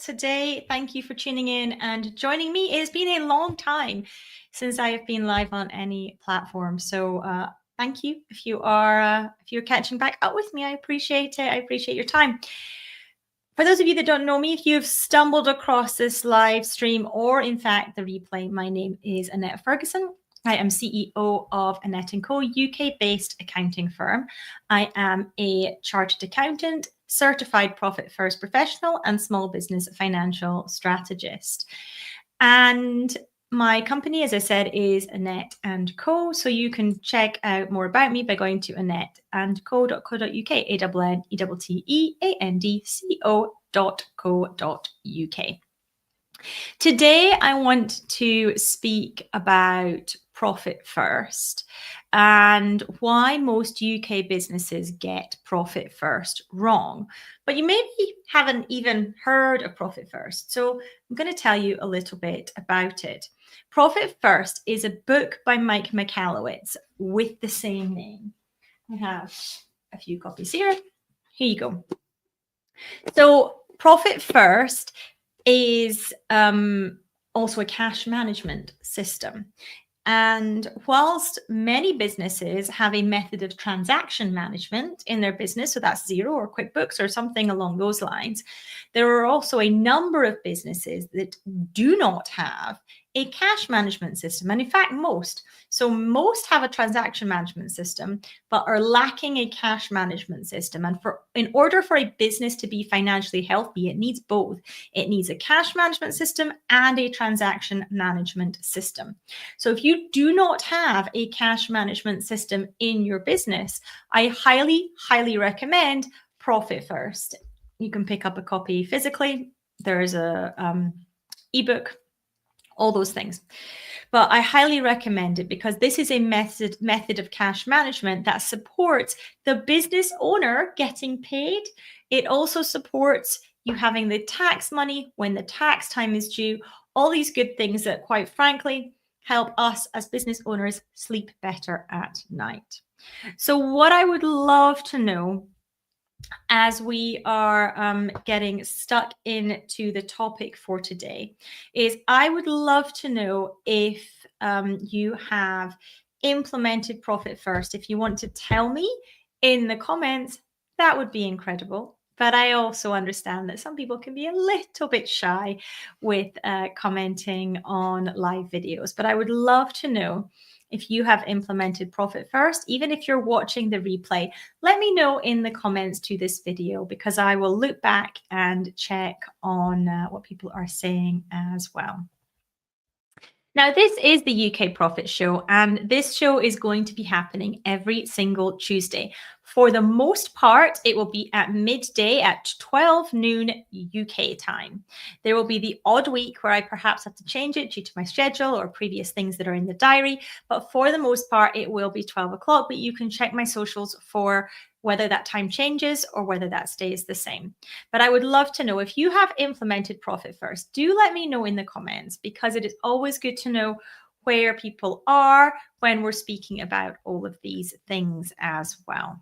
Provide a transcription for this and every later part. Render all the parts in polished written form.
today. Thank you for tuning in and joining me. It's been a long time since I have been live on any platform. So thank you if you're catching back up with me. I appreciate it. I appreciate your time. For those of you that don't know me, if you've stumbled across this live stream or in fact the replay, my name is Annette Ferguson. I am CEO of Annette & Co, UK-based accounting firm. I am a chartered accountant, certified profit first professional, and small business financial strategist. And my company, as I said, is Annette & Co. So you can check out more about me by going to annetteandco.co.uk, ANNETTEANDCO.co.uk. Today, I want to speak about profit first and why most UK businesses get profit first wrong. But you maybe haven't even heard of profit first. So I'm going to tell you a little bit about it. Profit First is a book by Mike Michalowicz with the same name. I have a few copies here. Here you go. So Profit First is also a cash management system. And whilst many businesses have a method of transaction management in their business, so that's Xero or QuickBooks or something along those lines, there are also a number of businesses that do not have a cash management system. And in fact, most have a transaction management system, but are lacking a cash management system. And in order for a business to be financially healthy, it needs both. It needs a cash management system and a transaction management system. So if you do not have a cash management system in your business, I highly, highly recommend Profit First. You can pick up a copy physically. There's a ebook, all those things. But I highly recommend it because this is a method of cash management that supports the business owner getting paid. It also supports you having the tax money when the tax time is due. All these good things that, quite frankly, help us as business owners sleep better at night. So what I would love to know as we are getting stuck into the topic for today is I would love to know if you have implemented Profit First. If you want to tell me in the comments, that would be incredible. But I also understand that some people can be a little bit shy with commenting on live videos. But I would love to know if you have implemented Profit First. Even if you're watching the replay, let me know in the comments to this video because I will look back and check on what people are saying as well. Now, this is the UK Profit Show, and this show is going to be happening every single Tuesday. For the most part, it will be at midday at 12 noon UK time. There will be the odd week where I perhaps have to change it due to my schedule or previous things that are in the diary. But for the most part, it will be 12 o'clock. But you can check my socials for whether that time changes or whether that stays the same. But I would love to know if you have implemented Profit First. Do let me know in the comments because it is always good to know where people are when we're speaking about all of these things as well.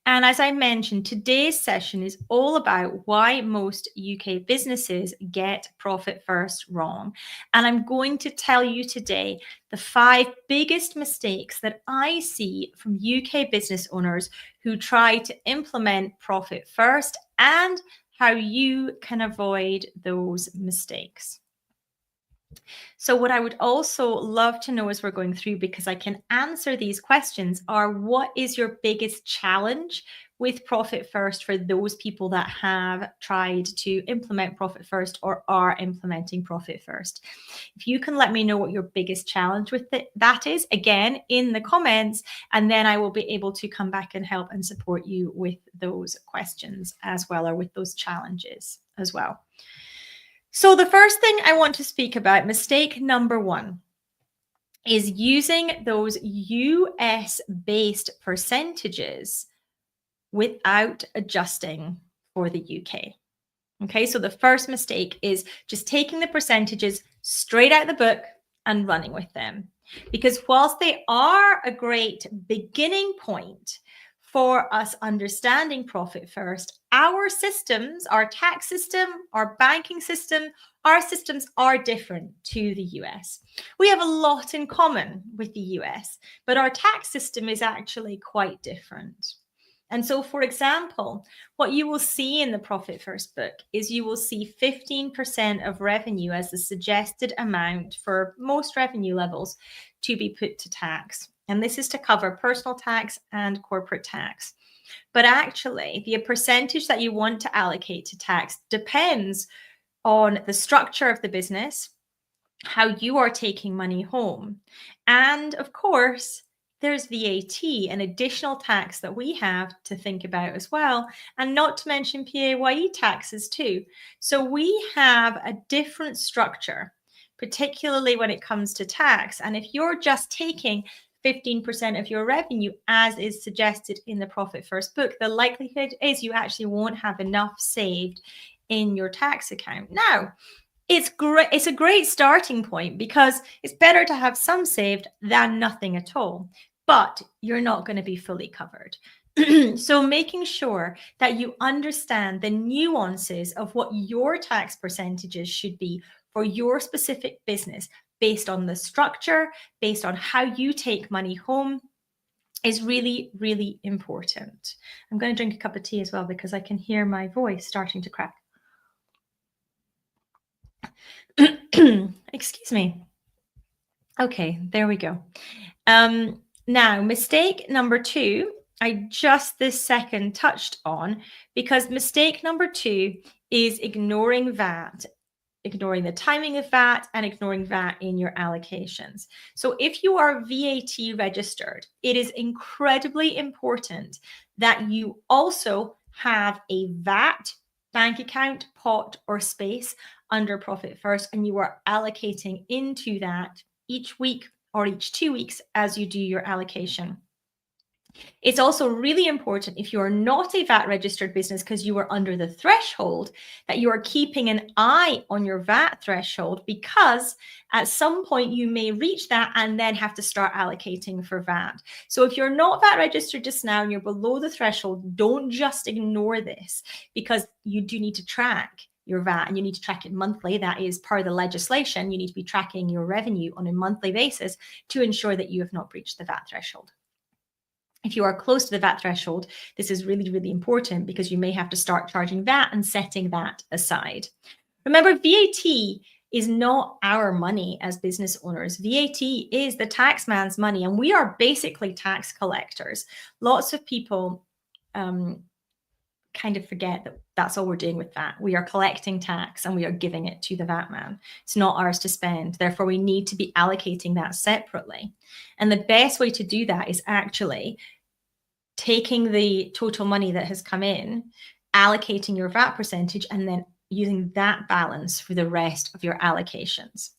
And as I mentioned, today's session is all about why most UK businesses get Profit First wrong. And I'm going to tell you today the 5 biggest mistakes that I see from UK business owners who try to implement Profit First and how you can avoid those mistakes. So what I would also love to know as we're going through, because I can answer these questions, are what is your biggest challenge with Profit First for those people that have tried to implement Profit First or are implementing Profit First? If you can let me know what your biggest challenge with that is, again, in the comments, and then I will be able to come back and help and support you with those questions as well, or with those challenges as well. So the first thing I want to speak about, mistake number 1, is using those US-based percentages without adjusting for the UK. Okay, so the first mistake is just taking the percentages straight out of the book and running with them. Because whilst they are a great beginning point for us understanding Profit First, our systems, our tax system, our banking system, our systems are different to the US. We have a lot in common with the US, but our tax system is actually quite different. And so, for example, what you will see in the Profit First book is you will see 15% of revenue as the suggested amount for most revenue levels to be put to tax. And this is to cover personal tax and corporate tax. But actually, the percentage that you want to allocate to tax depends on the structure of the business, how you are taking money home, and of course, there's VAT, an additional tax that we have to think about as well, and not to mention PAYE taxes too. So we have a different structure, particularly when it comes to tax. And if you're just taking 15% of your revenue, as is suggested in the Profit First book, the likelihood is you actually won't have enough saved in your tax account. Now, it's great. It's a great starting point because it's better to have some saved than nothing at all, but you're not going to be fully covered. So making sure that you understand the nuances of what your tax percentages should be for your specific business based on the structure, based on how you take money home, is really, really important. I'm going to drink a cup of tea as well because I can hear my voice starting to crack. Excuse me. Okay, there we go. Now, mistake number 2, I just this second touched on, because mistake number 2 is ignoring VAT, ignoring the timing of VAT and ignoring VAT in your allocations. So if you are VAT registered, it is incredibly important that you also have a VAT bank account, pot, or space under Profit First, and you are allocating into that each week or each 2 weeks as you do your allocation. It's also really important, if you are not a VAT registered business because you are under the threshold, that you are keeping an eye on your VAT threshold, because at some point you may reach that and then have to start allocating for VAT. So if you're not VAT registered just now and you're below the threshold, don't just ignore this, because you do need to track your VAT, and you need to track it monthly. That is part of the legislation. You need to be tracking your revenue on a monthly basis to ensure that you have not breached the VAT threshold. If you are close to the VAT threshold, this is really, really important, because you may have to start charging VAT and setting that aside. Remember, VAT is not our money as business owners. VAT is the taxman's money, and we are basically tax collectors. Lots of people kind of forget that that's all we're doing with VAT. We are collecting tax and we are giving it to the VAT man. It's not ours to spend. Therefore, we need to be allocating that separately. And the best way to do that is actually taking the total money that has come in, allocating your VAT percentage, and then using that balance for the rest of your allocations.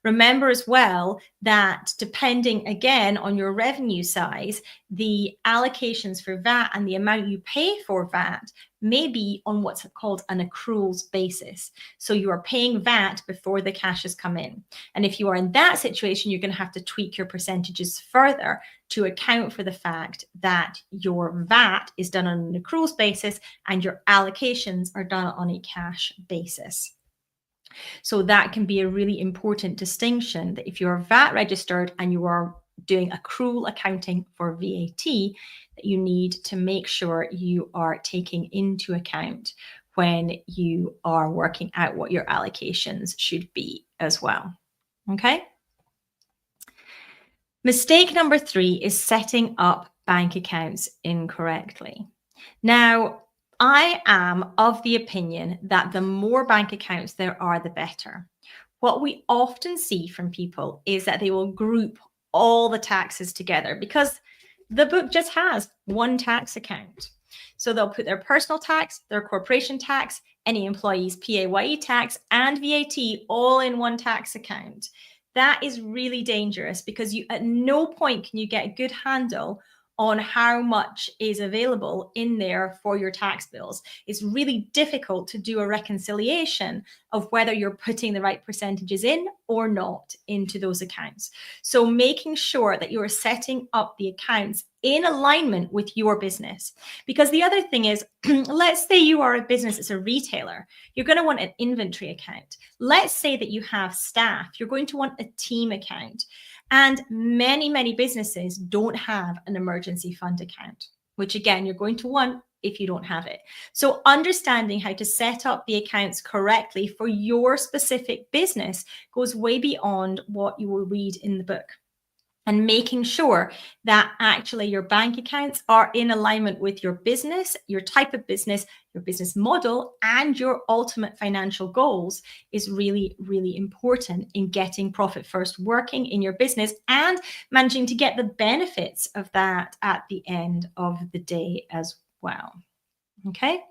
Remember as well that depending again on your revenue size, the allocations for VAT and the amount you pay for VAT may be on what's called an accruals basis. So you are paying VAT before the cash has come in. And if you are in that situation, you're going to have to tweak your percentages further to account for the fact that your VAT is done on an accruals basis and your allocations are done on a cash basis. So that can be a really important distinction, that if you're VAT registered and you are doing accrual accounting for VAT, that you need to make sure you are taking into account when you are working out what your allocations should be as well. Okay. Mistake number 3 is setting up bank accounts incorrectly. Now, I am of the opinion that the more bank accounts there are, the better. What we often see from people is that they will group all the taxes together because the book just has one tax account. So they'll put their personal tax, their corporation tax, any employee's PAYE tax, and VAT all in one tax account. That is really dangerous, because you at no point can you get a good handle on how much is available in there for your tax bills. It's really difficult to do a reconciliation of whether you're putting the right percentages in or not into those accounts. So making sure that you're setting up the accounts in alignment with your business. Because the other thing is, let's say you are a business as a retailer, you're going to want an inventory account. Let's say that you have staff, you're going to want a team account. And many businesses don't have an emergency fund account, which again, you're going to want if you don't have it. So understanding how to set up the accounts correctly for your specific business goes way beyond what you will read in the book. And making sure that actually your bank accounts are in alignment with your business, your type of business, your business model, and your ultimate financial goals is really, really important in getting Profit First working in your business and managing to get the benefits of that at the end of the day as well. Okay.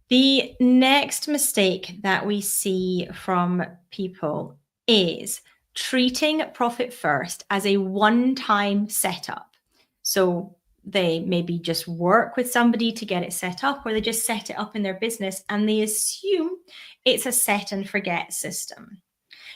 The next mistake that we see from people is treating Profit First as a one-time setup. So they maybe just work with somebody to get it set up, or they just set it up in their business and they assume it's a set and forget system.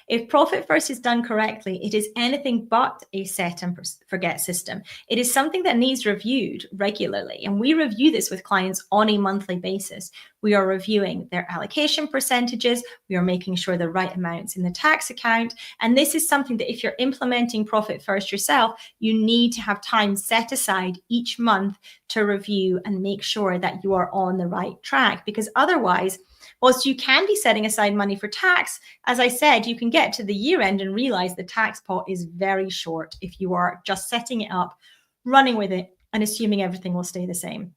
If Profit First is done correctly, it is anything but a set and forget system. It is something that needs reviewed regularly. And we review this with clients on a monthly basis. We are reviewing their allocation percentages. We are making sure the right amounts in the tax account. And this is something that if you're implementing Profit First yourself, you need to have time set aside each month to review and make sure that you are on the right track. Because otherwise, whilst you can be setting aside money for tax, as I said, you can get to the year end and realize the tax pot is very short if you are just setting it up, running with it, and assuming everything will stay the same.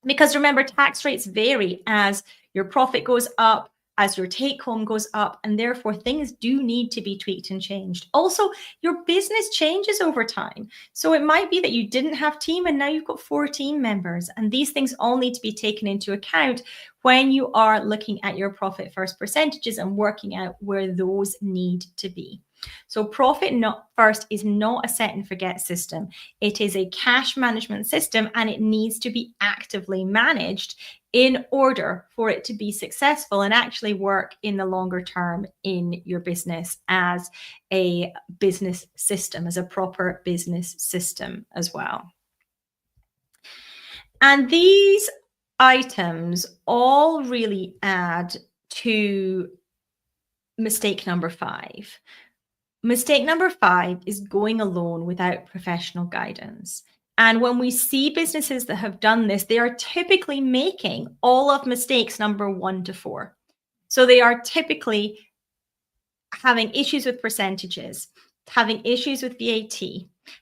Because remember, tax rates vary as your profit goes up, as your take home goes up, and therefore things do need to be tweaked and changed. Also, your business changes over time. So it might be that you didn't have team and now you've got 4 team members, and these things all need to be taken into account when you are looking at your Profit First percentages and working out where those need to be. So Profit First is not a set and forget system. It is a cash management system, and it needs to be actively managed in order for it to be successful and actually work in the longer term in your business as a business system, as a proper business system as well. And these items all really add to mistake number 5. Mistake number 5 is going alone without professional guidance. And when we see businesses that have done this, they are typically making all of mistakes number 1 to 4. So they are typically having issues with percentages, having issues with VAT,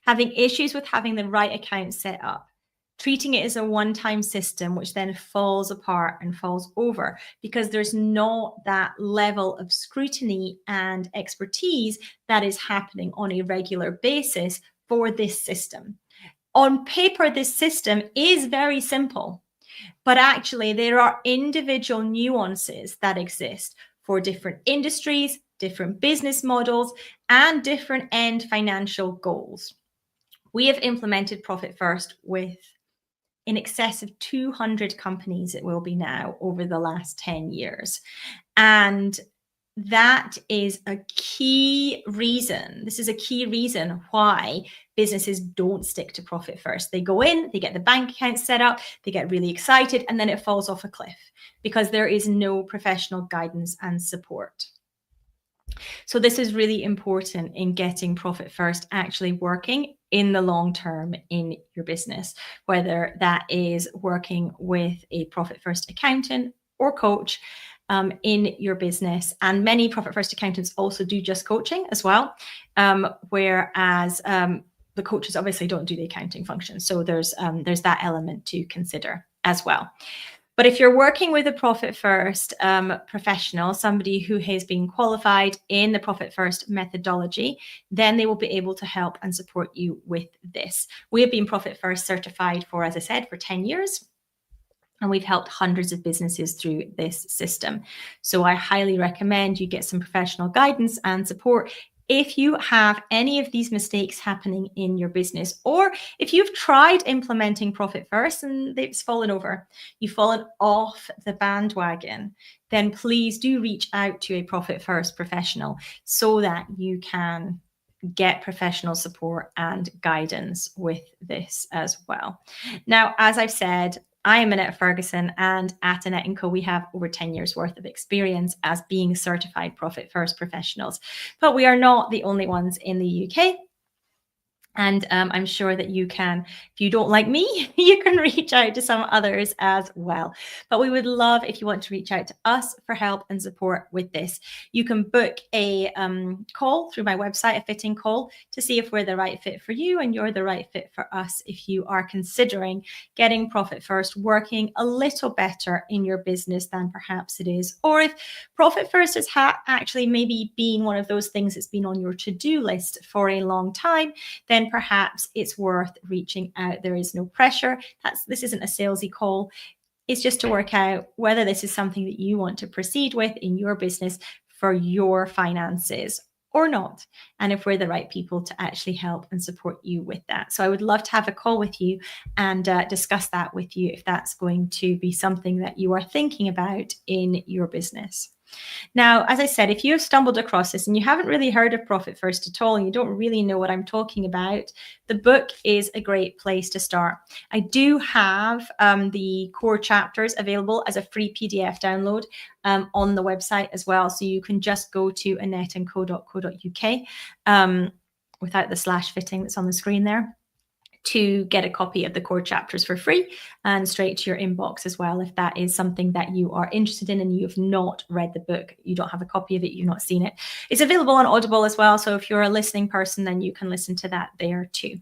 having issues with having the right account set up, treating it as a one-time system, which then falls apart and falls over because there's not that level of scrutiny and expertise that is happening on a regular basis for this system. On paper, this system is very simple, but actually there are individual nuances that exist for different industries, different business models, and different end financial goals. We have implemented Profit First with in excess of 200 companies, it will be now, over the last 10 years. And that is a key reason. This is a key reason why businesses don't stick to Profit First. They go in, they get the bank account set up, they get really excited, and then it falls off a cliff because there is no professional guidance and support. So this is really important in getting Profit First actually working in the long term in your business, whether that is working with a Profit First accountant or coach in your business. And many Profit First accountants also do just coaching as well, whereas the coaches obviously don't do the accounting function. So there's that element to consider as well. But if you're working with a Profit First professional, somebody who has been qualified in the Profit First methodology, then they will be able to help and support you with this. We have been Profit First certified for, as I said, for 10 years. And we've helped hundreds of businesses through this system. So I highly recommend you get some professional guidance and support If you have any of these mistakes happening in your business, or if you've tried implementing Profit First and it's fallen over, you've fallen off the bandwagon, then please do reach out to a Profit First professional so that you can get professional support and guidance with this as well. Now, as I've said, I am Annette Ferguson, and at Annette & Co, we have over 10 years worth of experience as being certified Profit First professionals. But we are not the only ones in the UK. And I'm sure that you can, if you don't like me, you can reach out to some others as well. But we would love if you want to reach out to us for help and support with this. You can book a call through my website, a fitting call, to see if we're the right fit for you and you're the right fit for us if you are considering getting Profit First working a little better in your business than perhaps it is. Or if Profit First has actually maybe been one of those things that's been on your to-do list for a long time, then perhaps it's worth reaching out. There is no pressure. This isn't a salesy call. It's just to work out whether this is something that you want to proceed with in your business for your finances or not, and if we're the right people to actually help and support you with that. So I would love to have a call with you and discuss that with you if that's going to be something that you are thinking about in your business. Now, as I said, if you have stumbled across this and you haven't really heard of Profit First at all and you don't really know what I'm talking about, the book is a great place to start. I do have the core chapters available as a free PDF download on the website as well. So you can just go to annetteandco.co.uk without the /fitting that's on the screen there, to get a copy of the core chapters for free and straight to your inbox as well. If that is something that you are interested in and you have not read the book, you don't have a copy of it, you've not seen it, it's available on Audible as well. So if you're a listening person, then you can listen to that there too.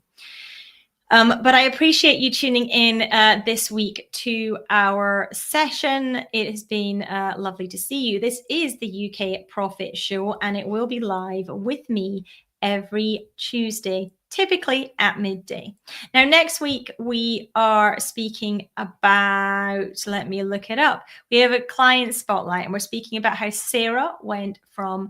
But I appreciate you tuning in this week to our session. It has been lovely to see you. This is the UK Profit Show, and it will be live with me every Tuesday, typically at midday. Now, next week, we are speaking about, let me look it up. We have a client spotlight, and we're speaking about how Sarah went from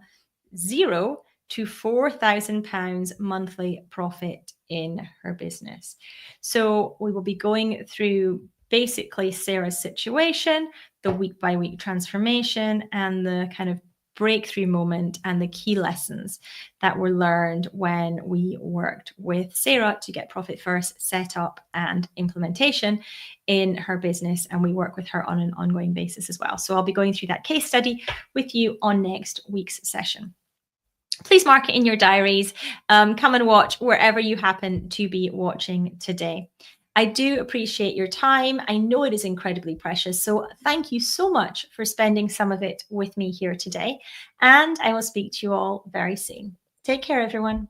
0 to £4,000 monthly profit in her business. So we will be going through basically Sarah's situation, the week by week transformation, and the kind of breakthrough moment and the key lessons that were learned when we worked with Sarah to get Profit First set up and implementation in her business. And we work with her on an ongoing basis as well. So I'll be going through that case study with you on next week's session. Please mark it in your diaries. Come and watch wherever you happen to be watching today. I do appreciate your time. I know it is incredibly precious. So thank you so much for spending some of it with me here today. And I will speak to you all very soon. Take care, everyone.